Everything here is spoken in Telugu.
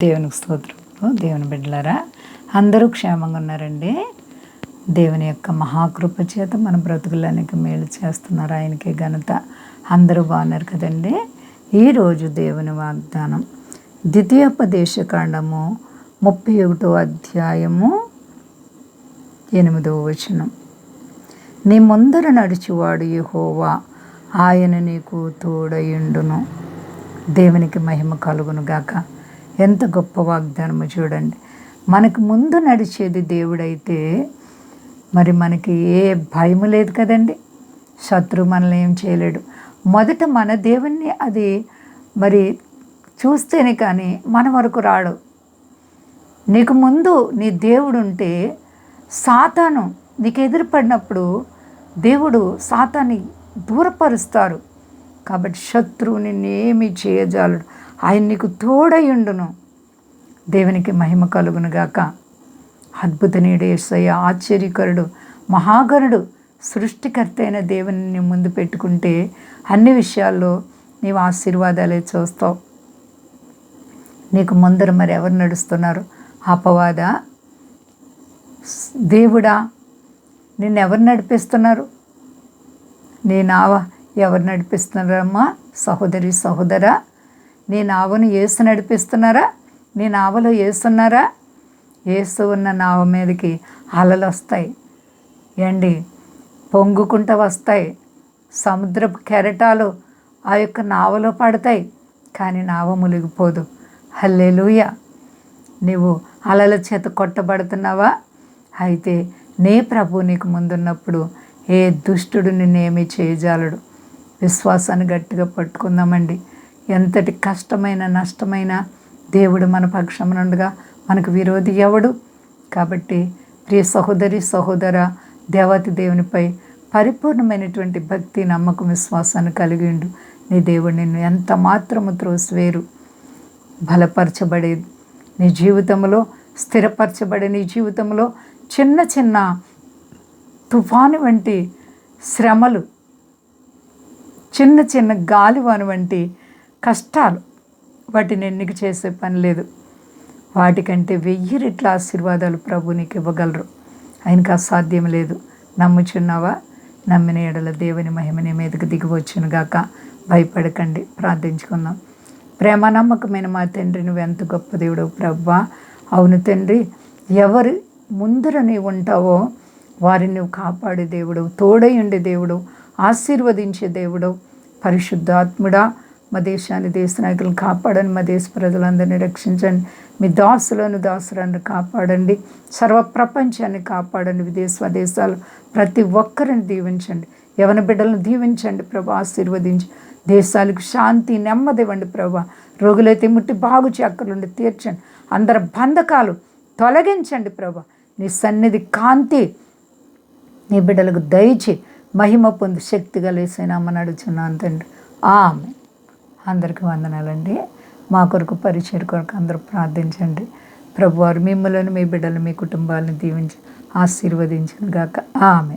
దేవునికి స్తోత్రం. దేవుని బిడ్డలారా, అందరూ క్షేమంగా ఉన్నారండి. దేవుని యొక్క మహాకృప చేత మన బ్రతుకులనికి మేలు చేస్తున్నారు. ఆయనకే ఘనత. అందరూ బాగున్నారు కదండి. ఈరోజు దేవుని వాగ్దానం ద్వితీయోపదేశకాండము 31వ అధ్యాయము 8వ వచనం. నీ ముందర నడిచివాడు యెహోవా, ఆయన నీకు తోడయుండును. దేవునికి మహిమ కలుగును గాక. ఎంత గొప్ప వాగ్దానము చూడండి. మనకు ముందు నడిచేది దేవుడైతే మరి మనకి ఏ భయము లేదు కదండి. శత్రువు మనల్ని ఏం చేయలేడు. మొదట మన దేవుణ్ణి అది మరి చూస్తేనే కానీ మన వరకు రాడు. నీకు ముందు నీ దేవుడు ఉంటే సాతాను నీకు ఎదురుపడినప్పుడు దేవుడు సాతాన్ని దూరపరుస్తారు. కాబట్టి శత్రువు నిన్నేమీ చేయజాలడు. ఆయన నీకు తోడయుండును. దేవునికి మహిమ కలుగును గాక. అద్భుతనీయుడు యేసయ్య, ఆశ్చర్యకరుడు, మహాగణుడు, సృష్టికర్త అయిన దేవుని ముందు పెట్టుకుంటే అన్ని విషయాల్లో నీవు ఆశీర్వాదాలే చూస్తావు. నీకు ముందర మరి ఎవరు నడుస్తున్నారు? అపవాదా, దేవుడా? నిన్నెవరు నడిపిస్తున్నారు? నీ నావ ఎవరు నడిపిస్తున్నారమ్మా? సహోదరి, సహోదరా, నీ నావను యేసు నడిపిస్తున్నారా? నీ నావలో యేసున్నారా? యేసు ఉన్న నావ మీదకి అలలు వస్తాయి, ఏండి పొంగుకుంటూ వస్తాయి. సముద్రపు కెరటాలు ఆ యొక్క నావలో పడతాయి, కానీ నావ మునిగిపోదు. హల్లెలూయా. నీవు అలల చేత కొట్టబడుతున్నావా? అయితే నీ ప్రభు నీకు ముందున్నప్పుడు ఏ దుష్టుడు నిన్నేమీ చేయజాలడు. విశ్వాసాన్ని గట్టిగా పట్టుకుందామండి. ఎంతటి కష్టమైన నష్టమైన దేవుడు మన పక్షమునుండగా మనకు విరోధి ఎవడు? కాబట్టి ప్రియ సహోదరి, సహోదర, దేవతి దేవునిపై పరిపూర్ణమైనటువంటి భక్తి, నమ్మకం, విశ్వాసాన్ని కలిగిండు. నీ దేవుడు నిన్ను ఎంత మాత్రము త్రోసివేరు. బలపరచబడే నీ జీవితంలో, స్థిరపరచబడే నీ జీవితంలో చిన్న చిన్న తుఫాను వంటి శ్రమలు, చిన్న చిన్న గాలివాను వంటి కష్టాలు, వాటిని ఎన్నిక చేసే పని లేదు. వాటికంటే 1000 రెట్ల ఆశీర్వాదాలు ప్రభు నీకు ఇవ్వగలరు. ఆయనకు అసాధ్యం లేదు. నమ్ముచున్నావా? నమ్మిన ఎడల దేవుని మహిమ నీ మీదకి దిగివచ్చును గాక. భయపడకండి. ప్రార్థించుకుందాం. ప్రేమ నమ్మకమైన మా తండ్రి, నువ్వు ఎంత గొప్ప దేవుడవు ప్రభువా. అవును తండ్రి, ఎవరి ముందర నీవు ఉంటావో వారిని నువ్వు కాపాడే దేవుడు, తోడై ఉండే దేవుడు, ఆశీర్వదించే దేవుడు. పరిశుద్ధాత్ముడా, మా దేశాన్ని, దేశ నాయకులను కాపాడండి. మా దేశ ప్రజలందరినీ రక్షించండి. మీ దాసులను కాపాడండి. సర్వ ప్రపంచాన్ని కాపాడండి. విదేశ స్వదేశాలు ప్రతి ఒక్కరిని దీవించండి. యవన బిడ్డలను దీవించండి ప్రభు. ఆశీర్వదించి దేశాలకు శాంతి, నెమ్మది ఇవ్వండి ప్రభు. రోగులైతే ముట్టి బాగు చక్కలుండి తీర్చండి. అందరి బంధకాలు తొలగించండి ప్రభు. నీ సన్నిధి కాంతి నీ బిడ్డలకు దయచి మహిమ పొంది శక్తి కలిసేనామని అడుగుచున్నాను తండ్రి. ఆమె. అందరికీ వందనాలండి. మా కొరకు, పరిచయ కొరకు అందరూ ప్రార్థించండి. ప్రభువారు మిమ్మల్ని, మీ బిడ్డలు, మీ కుటుంబాలను దీవించి ఆశీర్వదించును గాక. ఆమె.